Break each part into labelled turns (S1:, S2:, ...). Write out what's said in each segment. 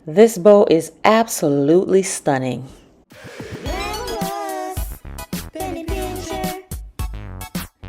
S1: This bow is absolutely stunning.
S2: Glamorous, penny pincher.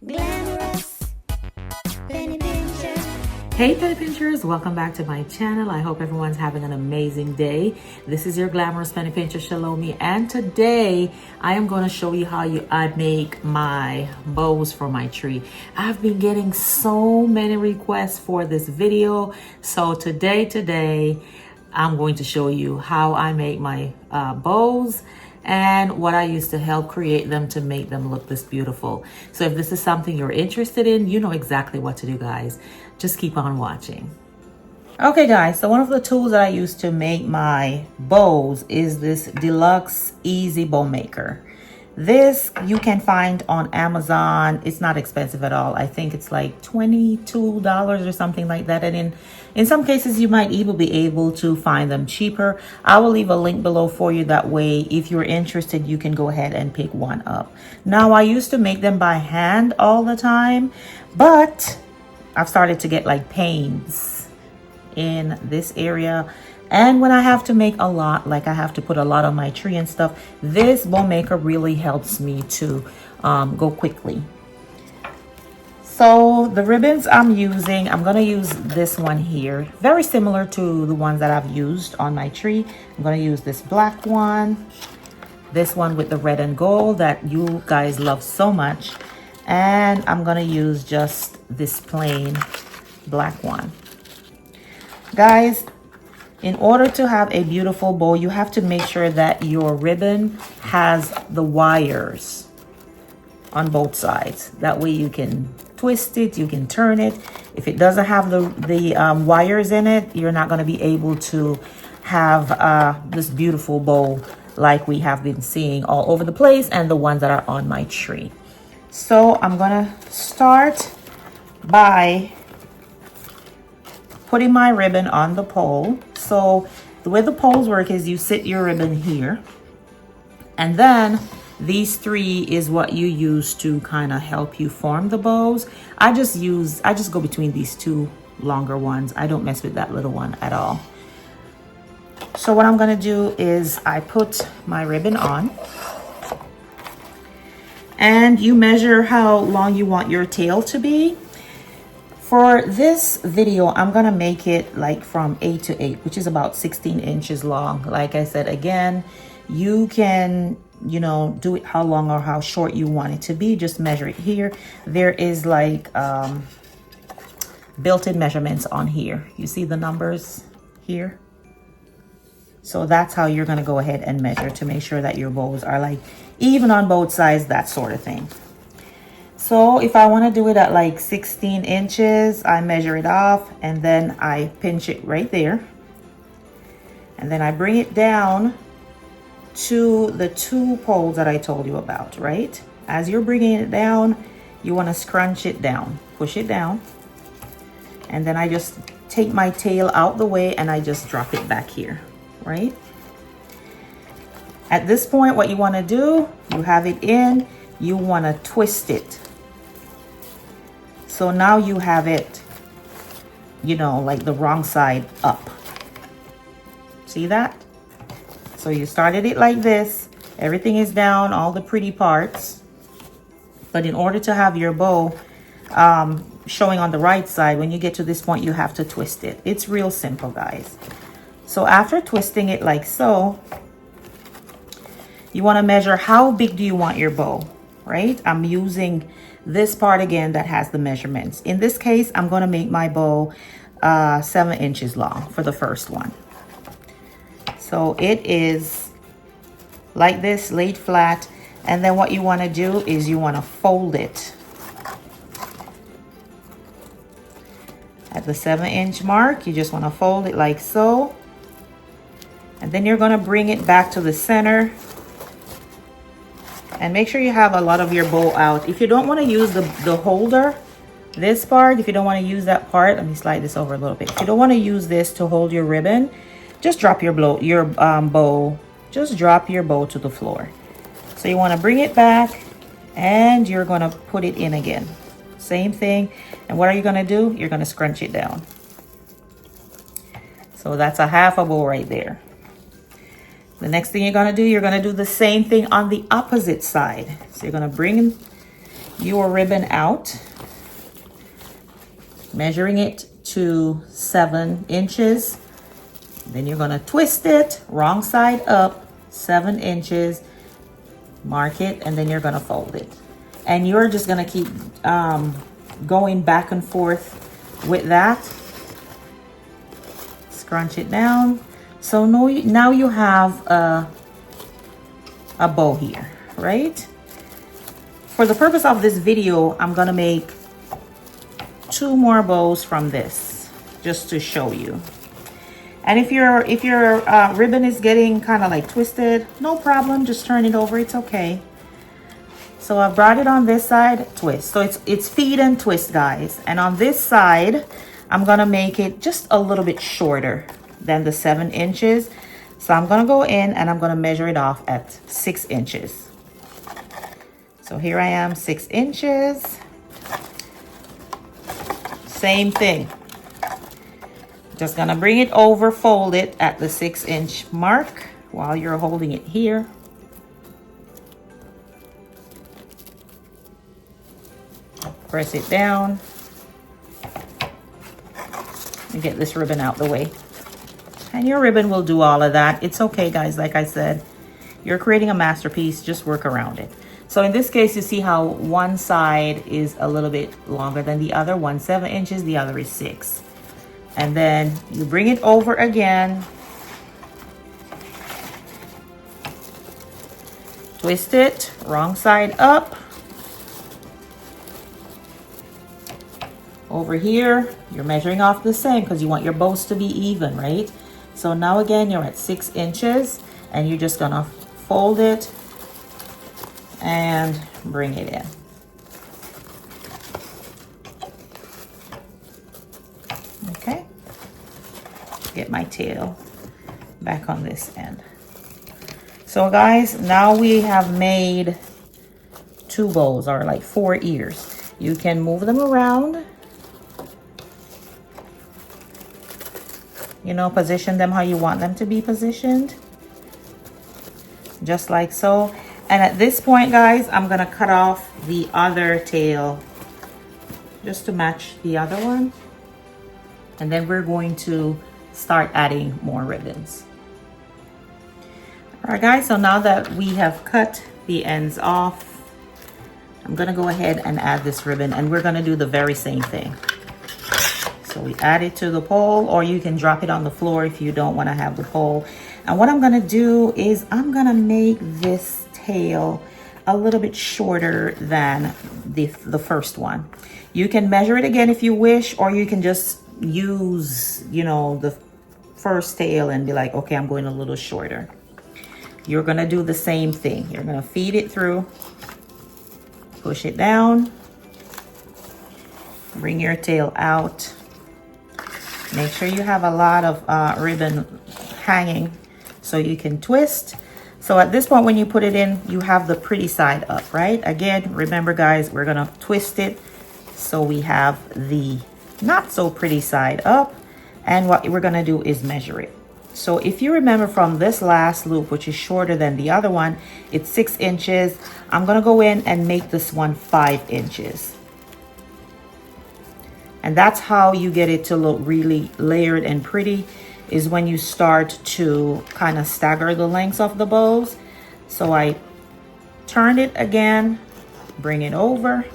S2: Glamorous, penny pincher.
S1: Hey penny pinchers, welcome back to my channel. I hope everyone's having an amazing day. This is your Glamorous Penny Pincher Shalomie, and today I am going to show you how I make my bows for my tree. I've been getting so many requests for this video, so today I'm going to show you how I make my bows and what I use to help create them to make them look this beautiful. So if this is something you're interested in, you know exactly what to do, guys. Just keep on watching. Okay guys, so one of the tools that I use to make my bows is this Deluxe Easy Bow Maker. This you can find on Amazon. It's not expensive at all. I think it's like $22 or something like that. And in some cases, you might even be able to find them cheaper. I will leave a link below for you. That way, if you're interested, you can go ahead and pick one up. Now, I used to make them by hand all the time, but I've started to get like pains in this area. And when I have to make a lot, like I have to put a lot on my tree and stuff, this bow maker really helps me to go quickly. So the ribbons I'm using, I'm going to use this one here. Very similar to the ones that I've used on my tree. I'm going to use this black one, this one with the red and gold that you guys love so much. And I'm going to use just this plain black one. Guys, in order to have a beautiful bow, you have to make sure that your ribbon has the wires on both sides. That way you can twist it, you can turn it. If it doesn't have the wires in it, you're not going to be able to have this beautiful bow like we have been seeing all over the place and the ones that are on my tree. So I'm going to start by putting my ribbon on the pole. So the way the poles work is you sit your ribbon here, and then these three is what you use to kind of help you form the bows. I just go between these two longer ones. I don't mess with that little one at all. So what I'm going to do is I put my ribbon on, and you measure how long you want your tail to be. For this video, I'm going to make it like from 8 to 8, which is about 16 inches long. Like I said, again, you can, you know, do it how long or how short you want it to be. Just measure it here. There is like built-in measurements on here. You see the numbers here? So that's how you're going to go ahead and measure to make sure that your bows are like even on both sides, that sort of thing. So if I want to do it at like 16 inches, I measure it off and then I pinch it right there. And then I bring it down to the two poles that I told you about, right? As you're bringing it down, you want to scrunch it down, push it down. And then I just take my tail out the way and I just drop it back here, right? At this point, what you want to do, you have it in, you want to twist it. So now you have it, you know, like the wrong side up. See that? So you started it like this. Everything is down, all the pretty parts. But in order to have your bow showing on the right side, when you get to this point, you have to twist it. It's real simple, guys. So after twisting it like so, you want to measure how big do you want your bow, right? I'm using this part again that has the measurements. In this case, I'm going to make my bow 7 inches long for the first one. So it is like this, laid flat. And then what you want to do is you want to fold it at the 7-inch mark. You just want to fold it like so. And then you're going to bring it back to the center. And make sure you have a lot of your bow out. If you don't want to use the holder, this part, if you don't want to use that part, let me slide this over a little bit. If you don't want to use this to hold your ribbon, just drop your bow. Just drop your bow to the floor. So you want to bring it back and you're going to put it in again. Same thing. And what are you going to do? You're going to scrunch it down. So that's a half a bow right there. The next thing you're gonna do, you're gonna do the same thing on the opposite side. So you're gonna bring your ribbon out, measuring it to 7 inches. Then you're gonna twist it, wrong side up, 7 inches, mark it, and then you're gonna fold it. And you're just gonna keep going back and forth with that. Scrunch it down. So now you have a bow here, right? For the purpose of this video, I'm gonna make 2 more bows from this, just to show you. And if your ribbon is getting kind of like twisted, no problem, just turn it over, it's okay. So I brought it on this side, twist. So it's feed and twist, guys. And on this side, I'm gonna make it just a little bit shorter than the 7 inches. So I'm gonna go in and I'm gonna measure it off at 6 inches. So here I am, 6 inches. Same thing. Just gonna bring it over, fold it at the 6-inch mark while you're holding it here. Press it down and get this ribbon out the way. And your ribbon will do all of that. It's okay, guys. Like I said, you're creating a masterpiece, just work around it. So in this case, you see how one side is a little bit longer than the other. One 7 inches, the other is 6. And then you bring it over again. Twist it, wrong side up. Over here, you're measuring off the same because you want your bows to be even, right? So now again, you're at 6 inches and you're just gonna fold it and bring it in. Okay, get my tail back on this end. So guys, now we have made 2 bows, or like 4 ears. You can move them around, you know, position them how you want them to be positioned, just like so. And at this point, guys, I'm gonna cut off the other tail just to match the other one. And then we're going to start adding more ribbons. All right, guys, so now that we have cut the ends off, I'm gonna go ahead and add this ribbon, and we're gonna do the very same thing. So we add it to the pole, or you can drop it on the floor if you don't wanna have the pole. And what I'm gonna do is I'm gonna make this tail a little bit shorter than the first one. You can measure it again if you wish, or you can just use, you know, the first tail and be like, okay, I'm going a little shorter. You're gonna do the same thing. You're gonna feed it through, push it down, bring your tail out. Make sure you have a lot of ribbon hanging so you can twist. So at this point, when you put it in, you have the pretty side up, right? Again, remember guys, we're gonna twist it so we have the not so pretty side up. And what we're gonna do is measure it. So if you remember from this last loop, which is shorter than the other one, it's 6 inches. I'm gonna go in and make this one 5 inches. And that's how you get it to look really layered and pretty, is when you start to kind of stagger the lengths of the bows. So I turn it again, bring it over.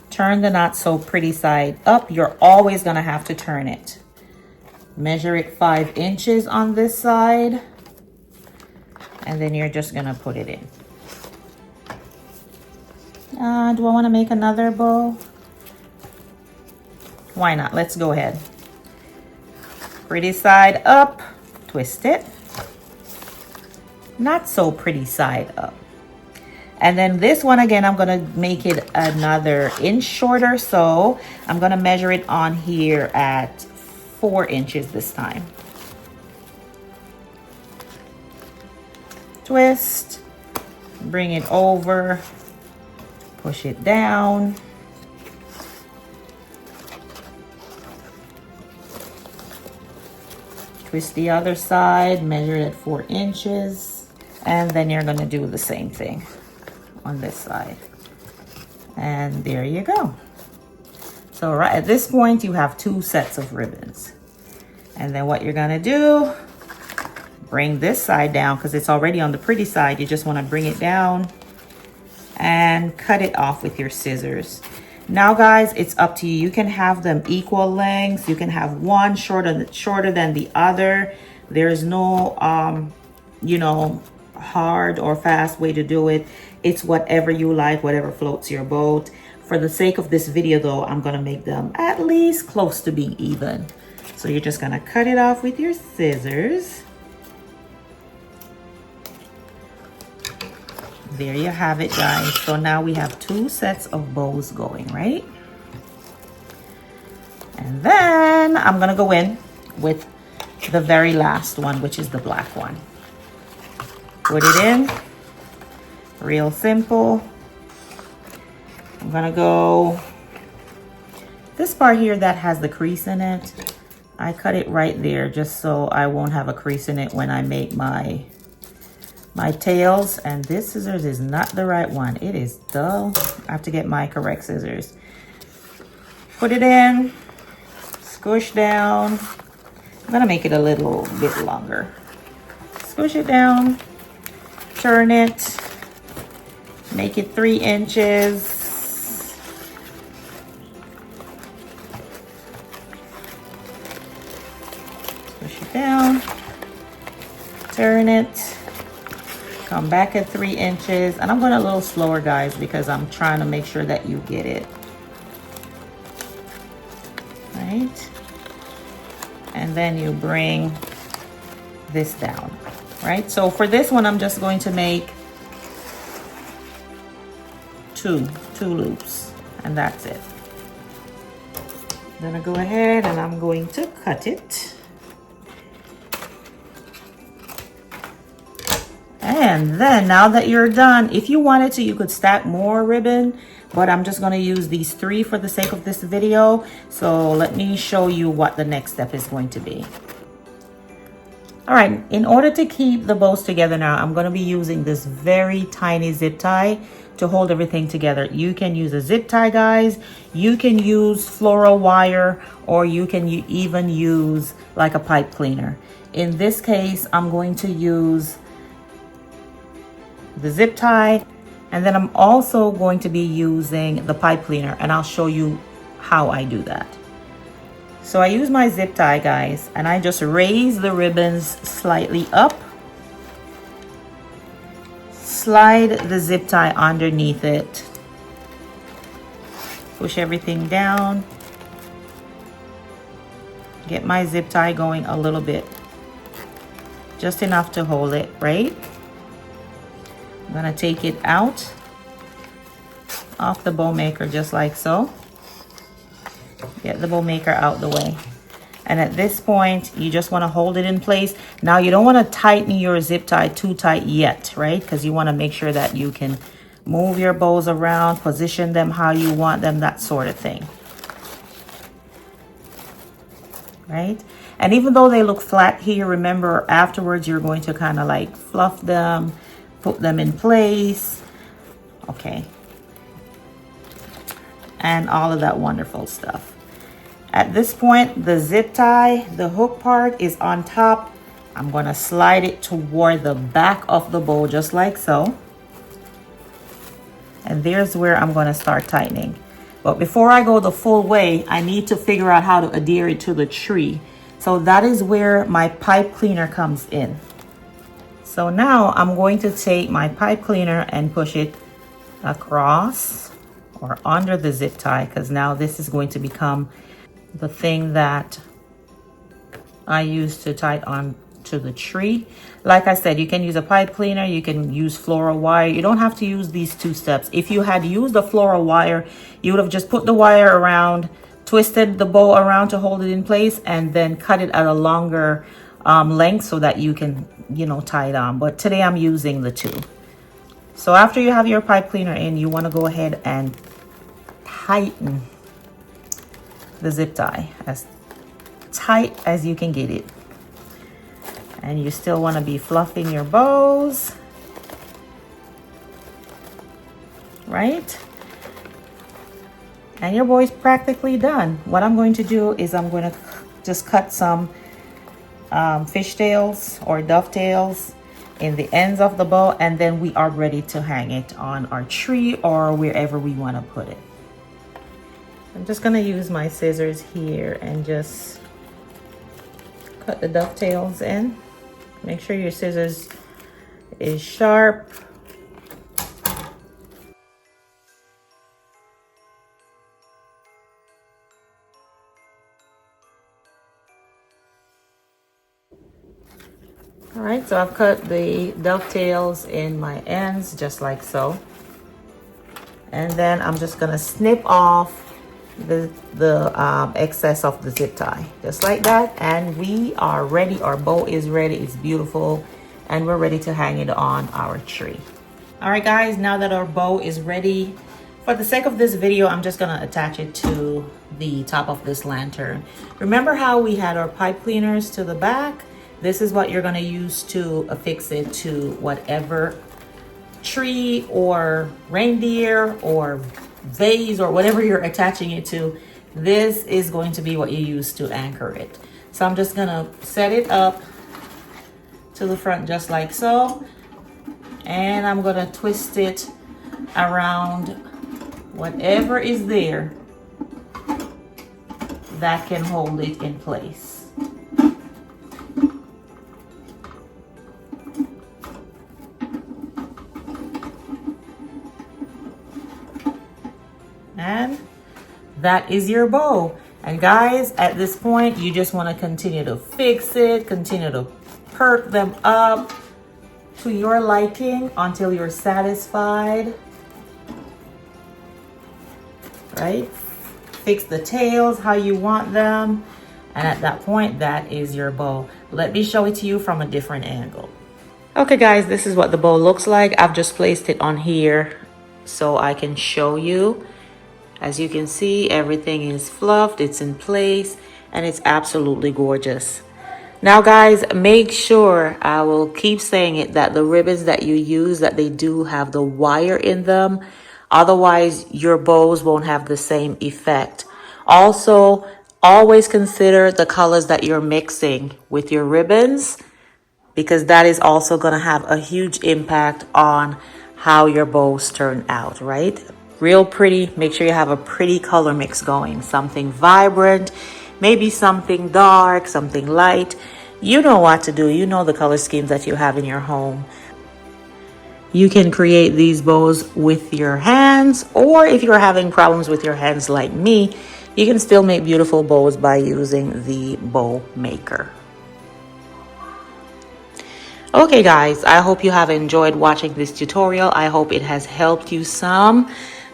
S1: Turn the not so pretty side up. You're always gonna have to turn it. Measure it 5 inches on this side, and then you're just gonna put it in. Do I wanna make another bow? Why not? Let's go ahead. Pretty side up, twist it. Not so pretty side up. And then this one, again, I'm gonna make it another inch shorter. So I'm gonna measure it on here at 4 inches this time. twist, bring it over, push it down. Twist the other side, measure it 4 inches, and then you're gonna do the same thing on this side. And there you go. So right at this point, you have 2 sets of ribbons. And then what you're gonna do, bring this side down because it's already on the pretty side. You just wanna bring it down and cut it off with your scissors. Now guys, it's up to you. You can have them equal lengths. You can have one shorter than the other. There's no, you know, hard or fast way to do it. It's whatever you like, whatever floats your boat. For the sake of this video though, I'm gonna make them at least close to being even. So you're just gonna cut it off with your scissors. There you have it, guys. So now we have 2 sets of bows going, right? And then I'm gonna go in with the very last one, which is the black one. Put it in, real simple. I'm gonna go, this part here that has the crease in it, I cut it right there just so I won't have a crease in it when I make my tails. And this scissors is not the right one. It is dull. I have to get my correct scissors. Put it in, squish down. I'm gonna make it a little bit longer. Squish it down, turn it, make it 3 inches. Squish it down, turn it. Come back at 3 inches, and I'm going a little slower, guys, because I'm trying to make sure that you get it. Right? And then you bring this down, right? So for this one, I'm just going to make two loops, and that's it. I'm gonna go ahead and I'm going to cut it. And then now that you're done, if you wanted to, you could stack more ribbon, but I'm just going to use these 3 for the sake of this video. So let me show you what the next step is going to be. All right, in order to keep the bows together now, I'm going to be using this very tiny zip tie to hold everything together. You can use a zip tie, guys. You can use floral wire, or you can even use like a pipe cleaner. In this case, I'm going to use the zip tie, and then I'm also going to be using the pipe cleaner, and I'll show you how I do that. So I use my zip tie, guys, and I just raise the ribbons slightly up, slide the zip tie underneath it, push everything down, get my zip tie going a little bit, just enough to hold it, right? I'm gonna take it out off the bow maker just like so. Get the bow maker out the way. And at this point, you just wanna hold it in place. Now you don't wanna tighten your zip tie too tight yet, right? Because you wanna make sure that you can move your bows around, position them how you want them, that sort of thing. Right? And even though they look flat here, remember afterwards you're going to kind of like fluff them, put them in place, okay, and all of that wonderful stuff. At this point, the zip tie, the hook part is on top. I'm going to slide it toward the back of the bow just like so, and there's where I'm going to start tightening. But before I go the full way, I need to figure out how to adhere it to the tree. So that is where my pipe cleaner comes in. So now I'm going to take my pipe cleaner and push it across or under the zip tie, because now this is going to become the thing that I use to tie on to the tree. Like I said, you can use a pipe cleaner, you can use floral wire. You don't have to use these 2 steps. If you had used the floral wire, you would have just put the wire around, twisted the bow around to hold it in place, and then cut it at a longer length so that you can, tie it on. But today I'm using the 2. So after you have your pipe cleaner in, you want to go ahead and tighten the zip tie as tight as you can get it. And you still want to be fluffing your bows, right? And your bow is practically done. What I'm going to do is I'm going to just cut some fishtails or dovetails in the ends of the bow, and then we are ready to hang it on our tree or wherever we want to put it. I'm just going to use my scissors here and just cut the dovetails in. Make sure your scissors is sharp. All right, so I've cut the dovetails in my ends just like so. And then I'm just gonna snip off the excess of the zip tie, just like that. And we are ready. Our bow is ready. It's beautiful. And we're ready to hang it on our tree. All right, guys, now that our bow is ready, for the sake of this video, I'm just gonna attach it to the top of this lantern. Remember how we had our pipe cleaners to the back? This is what you're gonna use to affix it to whatever tree or reindeer or vase or whatever you're attaching it to. This is going to be what you use to anchor it. So I'm just gonna set it up to the front just like so. And I'm gonna twist it around whatever is there that can hold it in place. And that is your bow. And guys, at this point, you just want to continue to fix it, continue to perk them up to your liking until you're satisfied. Right? Fix the tails how you want them. And at that point, that is your bow. Let me show it to you from a different angle. Okay, guys, this is what the bow looks like. I've just placed it on here so I can show you. As you can see, everything is fluffed, it's in place, and it's absolutely gorgeous. Now guys, make sure, I will keep saying it, that the ribbons that you use, that they do have the wire in them. Otherwise, your bows won't have the same effect. Also, always consider the colors that you're mixing with your ribbons, because that is also going to have a huge impact on how your bows turn out, right? Real pretty. Make sure you have a pretty color mix going. Something vibrant, maybe something dark, something light. You know what to do. You know the color schemes that you have in your home. You can create these bows with your hands, or if you're having problems with your hands like me, you can still make beautiful bows by using the bow maker. Okay guys, I hope you have enjoyed watching this tutorial. I hope it has helped you some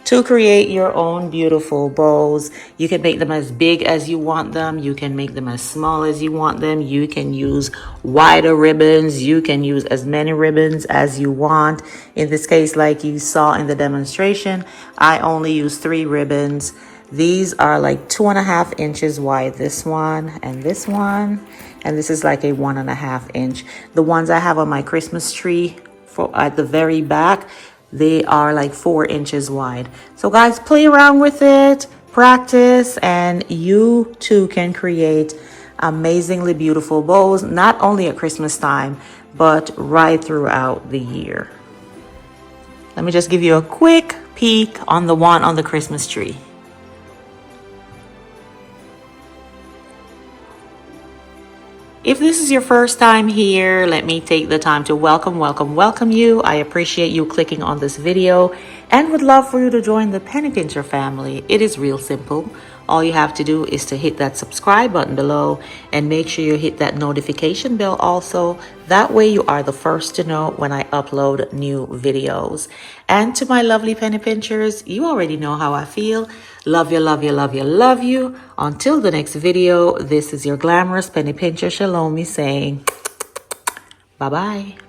S1: to create your own beautiful bows. You can make them as big as you want them. You can make them as small as you want them. You can use wider ribbons. You can use as many ribbons as you want. In this case, like you saw in the demonstration, I only use 3 ribbons. These are like 2.5 inches wide, this one and this one. And this is like a 1.5 inch. The ones I have on my Christmas tree at the very back, they are like 4 inches wide. So guys, play around with it, practice, and you too can create amazingly beautiful bows, not only at Christmas time, but right throughout the year. Let me just give you a quick peek on the one on the Christmas tree. If this is your first time here, let me take the time to welcome you. I appreciate you clicking on this video and would love for you to join the Penny Pincher family. It is real simple. all you have to do is to hit that subscribe button below and make sure you hit that notification bell also. That way you are the first to know when I upload new videos. And to my lovely penny pinchers, you already know how I feel. Love you, love you, love you, love you. Until the next video, this is your glamorous penny pincher, ChelomieC, saying bye-bye.